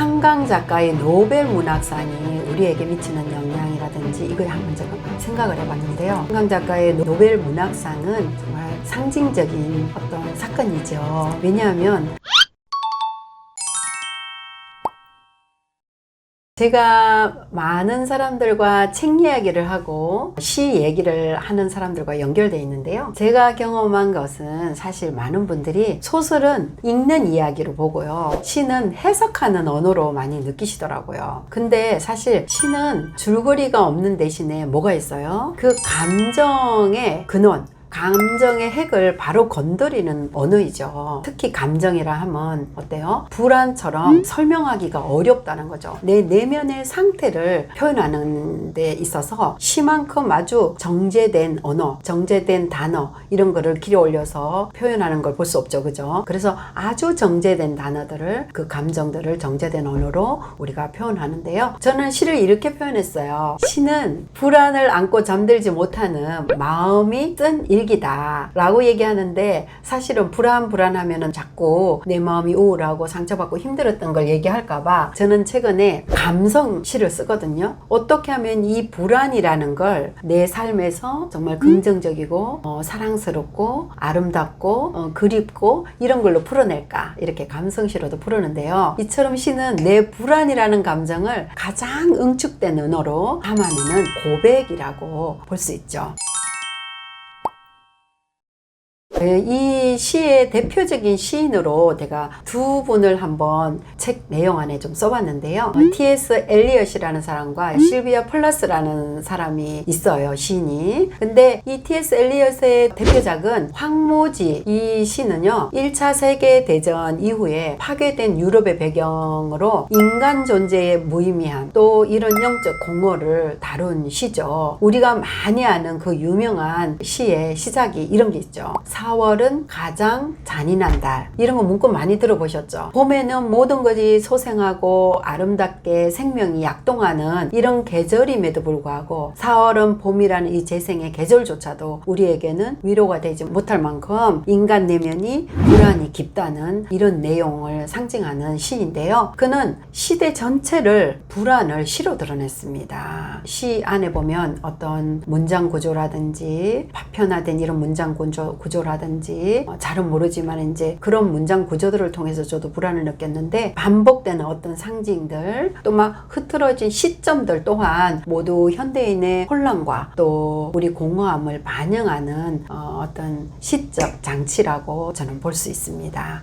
한강 작가의 노벨 문학상이 우리에게 미치는 영향이라든지 이거에 한번 제가 생각을 해봤는데요. 한강 작가의 노벨 문학상은 정말 상징적인 어떤 사건이죠. 왜냐하면 제가 많은 사람들과 책 이야기를 하고 시 얘기를 하는 사람들과 연결되어 있는데요. 제가 경험한 것은 사실 많은 분들이 소설은 읽는 이야기로 보고요. 시는 해석하는 언어로 많이 느끼시더라고요. 근데 사실 시는 줄거리가 없는 대신에 뭐가 있어요? 그 감정의 근원, 감정의 핵을 바로 건드리는 언어이죠. 특히 감정이라 하면 어때요? 불안처럼 설명하기가 어렵다는 거죠. 내 내면의 상태를 표현하는 데 있어서 시만큼 아주 정제된 언어, 정제된 단어 이런 거를 길에 올려서 표현하는 걸 볼 수 없죠. 그죠? 그래서 아주 정제된 단어들을 그 감정들을 정제된 언어로 우리가 표현하는데요. 저는 시를 이렇게 표현했어요. 시는 불안을 안고 잠들지 못하는 마음이 쓴 일기다 라고 얘기하는데 사실은 불안하면은 자꾸 내 마음이 우울하고 상처받고 힘들었던 걸 얘기할까봐 저는 최근에 감성 시를 쓰거든요. 어떻게 하면 이 불안이라는 걸 내 삶에서 정말 긍정적이고 사랑스럽고 아름답고 그립고 이런 걸로 풀어낼까 이렇게 감성시로도 풀었는데요. 이처럼 시는 내 불안이라는 감정을 가장 응축된 언어로 담아내는 고백이라고 볼 수 있죠. 이 시의 대표적인 시인으로 제가 두 분을 한번 책 내용 안에 좀 써봤는데요. T.S. 엘리엇이라는 사람과 실비아 플러스라는 사람이 있어요, 시인이. 근데 이 T.S. 엘리엇의 대표작은 황무지. 이 시는요, 1차 세계대전 이후에 파괴된 유럽의 배경으로 인간 존재의 무의미함, 또 이런 영적 공허를 다룬 시죠. 우리가 많이 아는 그 유명한 시의 시작이 이런 게 있죠. 4월은 가장 잔인한 달. 이런 거 문구 많이 들어보셨죠? 봄에는 모든 것이 소생하고 아름답게 생명이 약동하는 이런 계절임에도 불구하고 4월은 봄이라는 이 재생의 계절조차도 우리에게는 위로가 되지 못할 만큼 인간 내면이 불안이 깊다는 이런 내용을 상징하는 시인데요. 그는 시대 전체를 불안을 시로 드러냈습니다. 시 안에 보면 어떤 문장 구조라든지 파편화된 이런 문장 구조라든지 잘은 모르지만 이제 그런 문장 구조들을 통해서 저도 불안을 느꼈는데 반복되는 어떤 상징들 또 막 흐트러진 시점들 또한 모두 현대인의 혼란과 또 우리 공허함을 반영하는 어떤 시적 장치라고 저는 볼 수 있습니다.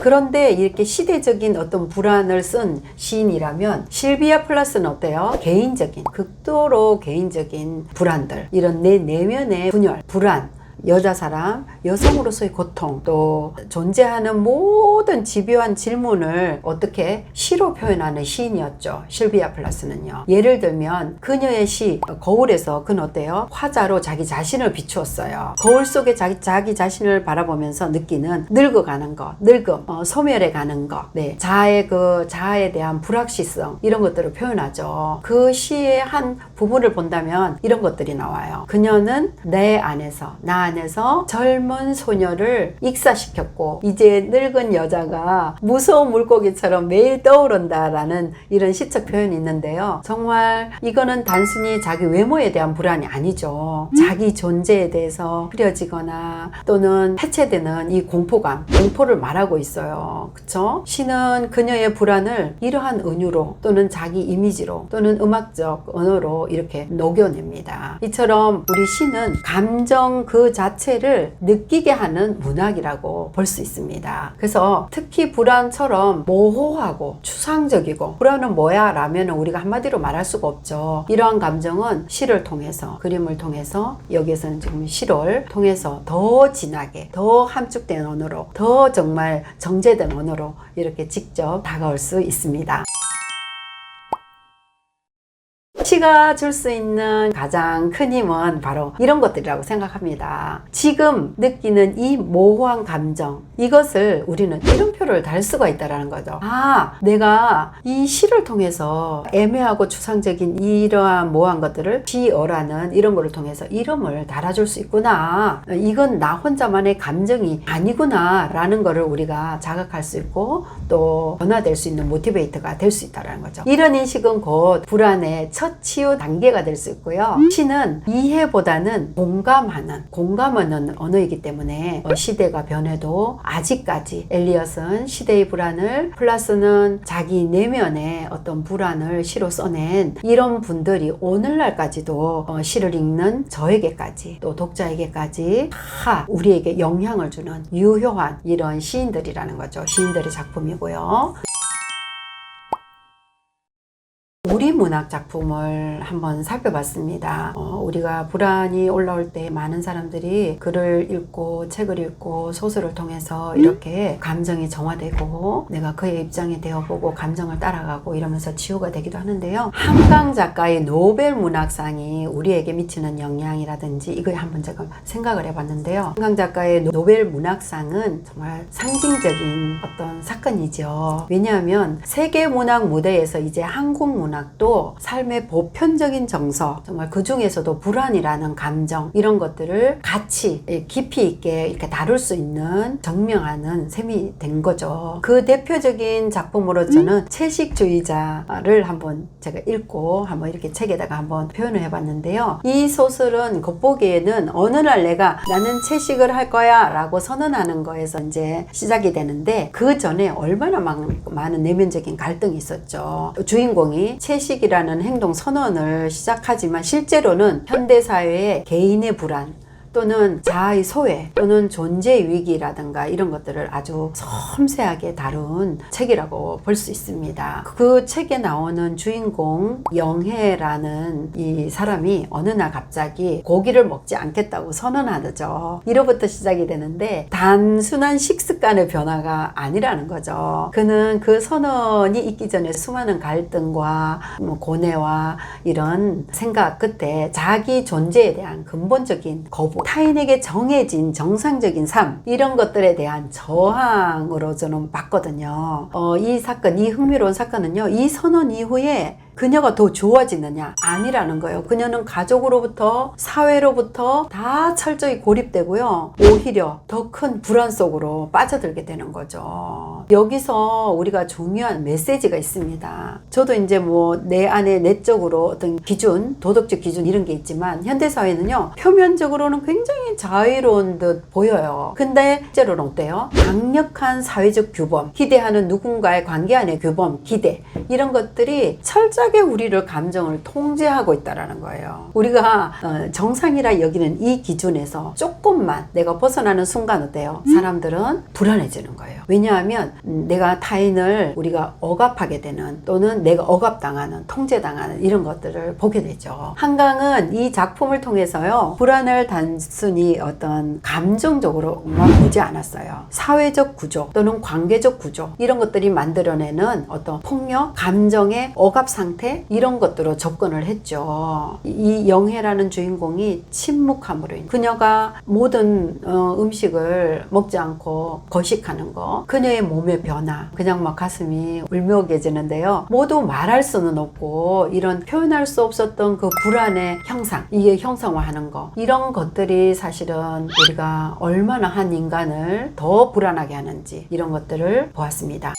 그런데 이렇게 시대적인 어떤 불안을 쓴 시인이라면 실비아 플러스는 어때요? 개인적인, 극도로 개인적인 불안들, 이런 내 내면의 분열, 불안, 여자 사람, 여성으로서의 고통, 또 존재하는 모든 집요한 질문을 어떻게 시로 표현하는 시인이었죠. 실비아 플러스는요. 예를 들면 그녀의 시 거울에서 그는 어때요? 화자로 자기 자신을 비추었어요. 거울 속에 자기 자신을 바라보면서 느끼는 늙어가는 것, 늙음, 소멸해가는 것, 네, 자아에 대한 불확실성 이런 것들을 표현하죠. 그 시의 한 부분을 본다면 이런 것들이 나와요. 그녀는 내 안에서 나 안에서 젊은 소녀를 익사시켰고 이제 늙은 여자가 무서운 물고기처럼 매일 떠오른다라는 이런 시적 표현이 있는데요. 정말 이거는 단순히 자기 외모에 대한 불안이 아니죠. 자기 존재에 대해서 흐려지거나 또는 해체되는 이 공포를 말하고 있어요. 그쵸? 시는 그녀의 불안을 이러한 은유로 또는 자기 이미지로 또는 음악적 언어로 이렇게 녹여냅니다. 이처럼 우리 시는 감정 그 자체를 느끼게 하는 문학이라고 볼 수 있습니다. 그래서 특히 불안처럼 모호하고 추상적이고 불안은 뭐야? 라면 우리가 한마디로 말할 수가 없죠. 이러한 감정은 시를 통해서 그림을 통해서 여기에서는 지금 시를 통해서 더 진하게 더 함축된 언어로 더 정말 정제된 언어로 이렇게 직접 다가올 수 있습니다. 시가 줄 수 있는 가장 큰 힘은 바로 이런 것들이라고 생각합니다. 지금 느끼는 이 모호한 감정, 이것을 우리는 이름표를 달 수가 있다는 거죠. 아, 내가 이 시를 통해서 애매하고 추상적인 이러한 모호한 것들을 시어라는 이런 거를 통해서 이름을 달아줄 수 있구나. 이건 나 혼자만의 감정이 아니구나 라는 거를 우리가 자각할 수 있고 또 변화될 수 있는 모티베이터가 될 수 있다는 거죠. 이런 인식은 곧 불안의 첫 치유 단계가 될 수 있고요. 시는 이해보다는 공감하는 언어이기 때문에 시대가 변해도 아직까지 엘리엇은 시대의 불안을 플러스는 자기 내면의 어떤 불안을 시로 써낸 이런 분들이 오늘날까지도 시를 읽는 저에게까지 또 독자에게까지 다 우리에게 영향을 주는 유효한 이런 시인들이라는 거죠. 시인들의 작품이고요. 우리 문학 작품을 한번 살펴봤습니다. 우리가 불안이 올라올 때 많은 사람들이 글을 읽고 책을 읽고 소설을 통해서 이렇게 감정이 정화되고 내가 그의 입장이 되어보고 감정을 따라가고 이러면서 치유가 되기도 하는데요. 한강 작가의 노벨 문학상이 우리에게 미치는 영향이라든지 이거에 한번 제가 생각을 해봤는데요. 한강 작가의 노벨 문학상은 정말 상징적인 어떤 사건이죠. 왜냐하면 세계 문학 무대에서 이제 한국 문학 또 삶의 보편적인 정서, 정말 그 중에서도 불안이라는 감정 이런 것들을 같이 깊이 있게 이렇게 다룰 수 있는 증명하는 셈이 된 거죠. 그 대표적인 작품으로 저는 채식주의자를 한번 제가 읽고 한번 이렇게 책에다가 한번 표현을 해봤는데요. 이 소설은 겉보기에는 어느 날 나는 채식을 할 거야 라고 선언하는 거에서 이제 시작이 되는데 그 전에 얼마나 많은 내면적인 갈등이 있었죠. 주인공이 채식이라는 행동 선언을 시작하지만 실제로는 현대사회의 개인의 불안 또는 자아의 소외 또는 존재의 위기라든가 이런 것들을 아주 섬세하게 다룬 책이라고 볼 수 있습니다. 그 책에 나오는 주인공 영혜라는 이 사람이 어느 날 갑자기 고기를 먹지 않겠다고 선언하죠. 이로부터 시작이 되는데 단순한 식습관의 변화가 아니라는 거죠. 그는 그 선언이 있기 전에 수많은 갈등과 고뇌와 이런 생각 끝에 자기 존재에 대한 근본적인 거부, 타인에게 정해진 정상적인 삶 이런 것들에 대한 저항으로 저는 봤거든요. 이 흥미로운 사건은요. 이 선언 이후에 그녀가 더 좋아지느냐? 아니라는 거예요. 그녀는 가족으로부터 사회로부터 다 철저히 고립되고요. 오히려 더 큰 불안 속으로 빠져들게 되는 거죠. 여기서 우리가 중요한 메시지가 있습니다. 저도 이제 내 안에 내적으로 어떤 기준, 도덕적 기준 이런 게 있지만 현대사회는요. 표면적으로는 굉장히 자유로운 듯 보여요. 근데 실제로는 어때요? 강력한 사회적 규범, 기대하는 누군가의 관계 안의 규범, 기대 이런 것들이 철저하게 우리를 감정을 통제하고 있다는 거예요. 우리가 정상이라 여기는 이 기준에서 조금만 내가 벗어나는 순간 어때요? 사람들은 불안해지는 거예요. 왜냐하면 내가 타인을 우리가 억압하게 되는 또는 내가 억압당하는 통제당하는 이런 것들을 보게 되죠. 한강은 이 작품을 통해서요. 불안을 단순히 어떤 감정적으로만 보지 않았어요. 사회적 구조 또는 관계적 구조 이런 것들이 만들어내는 어떤 폭력, 감정의 억압 상태 이런 것들로 접근을 했죠. 이 영혜라는 주인공이 침묵함으로 인해 그녀가 모든 음식을 먹지 않고 거식하는 거 그녀의 몸의 변화 그냥 막 가슴이 울먹여지는데요. 모두 말할 수는 없고 이런 표현할 수 없었던 그 불안의 형상 이게 형상화하는 거 이런 것들이 사실은 우리가 얼마나 한 인간을 더 불안하게 하는지 이런 것들을 보았습니다.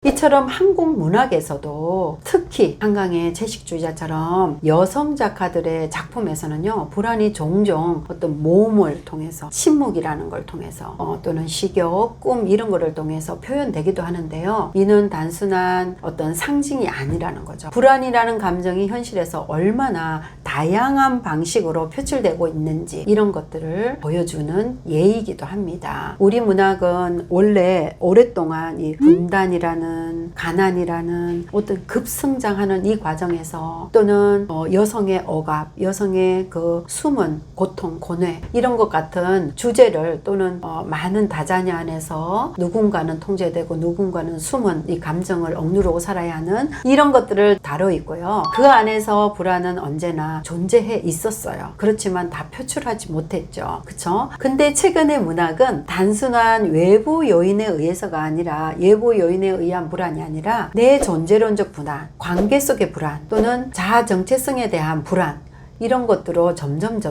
이처럼 한국 문학에서도 특히 한강의 채식주의자처럼 여성 작가들의 작품에서는요 불안이 종종 어떤 모험을 통해서 침묵이라는 걸 통해서 또는 식욕, 꿈 이런 거를 통해서 표현되기도 하는데요. 이는 단순한 어떤 상징이 아니라는 거죠. 불안이라는 감정이 현실에서 얼마나 다양한 방식으로 표출되고 있는지 이런 것들을 보여주는 예이기도 합니다. 우리 문학은 원래 오랫동안 이 분단이라는 가난이라는 어떤 급성장하는 이 과정에서 또는 여성의 억압, 여성의 그 숨은 고통, 고뇌 이런 것 같은 주제를 또는 많은 다자녀 안에서 누군가는 통제되고 누군가는 숨은 이 감정을 억누르고 살아야 하는 이런 것들을 다뤄 있고요. 그 안에서 불안은 언제나 존재해 있었어요. 그렇지만 다 표출하지 못했죠. 그쵸? 근데 최근의 문학은 단순한 외부 요인에 의해서가 아니라 예부 요인에 의한 불안이 아니라 내 존재론적 불안, 관계 속의 불안 또는 자아 정체성에 대한 불안 이런 것들로 점점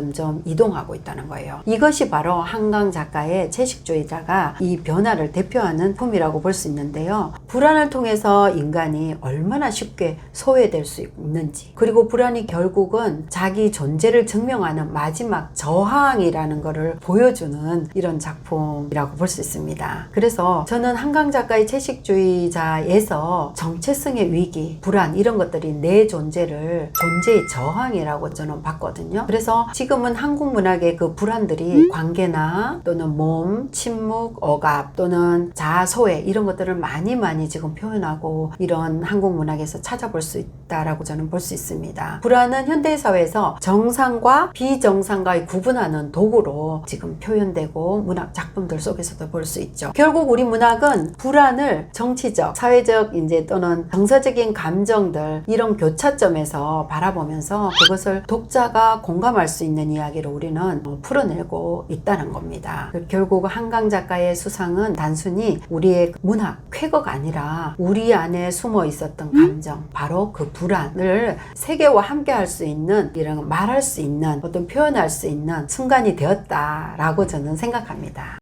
이동하고 있다는 거예요. 이것이 바로 한강 작가의 채식주의자가 이 변화를 대표하는 품이라고 볼 수 있는데요. 불안을 통해서 인간이 얼마나 쉽게 소외될 수 있는지, 그리고 불안이 결국은 자기 존재를 증명하는 마지막 저항이라는 것을 보여주는 이런 작품이라고 볼 수 있습니다. 그래서 저는 한강 작가의 채식주의자에서 정체성의 위기, 불안 이런 것들이 내 존재의 저항이라고 저는 봤거든요. 그래서 지금은 한국 문학의 그 불안들이 관계나 또는 몸, 침묵, 억압 또는 자아 소외 이런 것들을 많이 지금 표현하고 이런 한국 문학에서 찾아볼 수 있다라고 저는 볼 수 있습니다. 불안은 현대사회에서 정상과 비정상과의 구분하는 도구로 지금 표현되고 문학 작품들 속에서도 볼 수 있죠. 결국 우리 문학은 불안을 정치적, 사회적 이제 또는 정서적인 감정들 이런 교차점에서 바라보면서 그것을 독자가 공감할 수 있는 이야기를 우리는 풀어내고 있다는 겁니다. 결국 한강 작가의 수상은 단순히 우리의 문학, 쾌거가 아니라 우리 안에 숨어 있었던 감정, 바로 그 불안을 세계와 함께 할 수 있는 이런 말할 수 있는 어떤 표현할 수 있는 순간이 되었다라고 저는 생각합니다.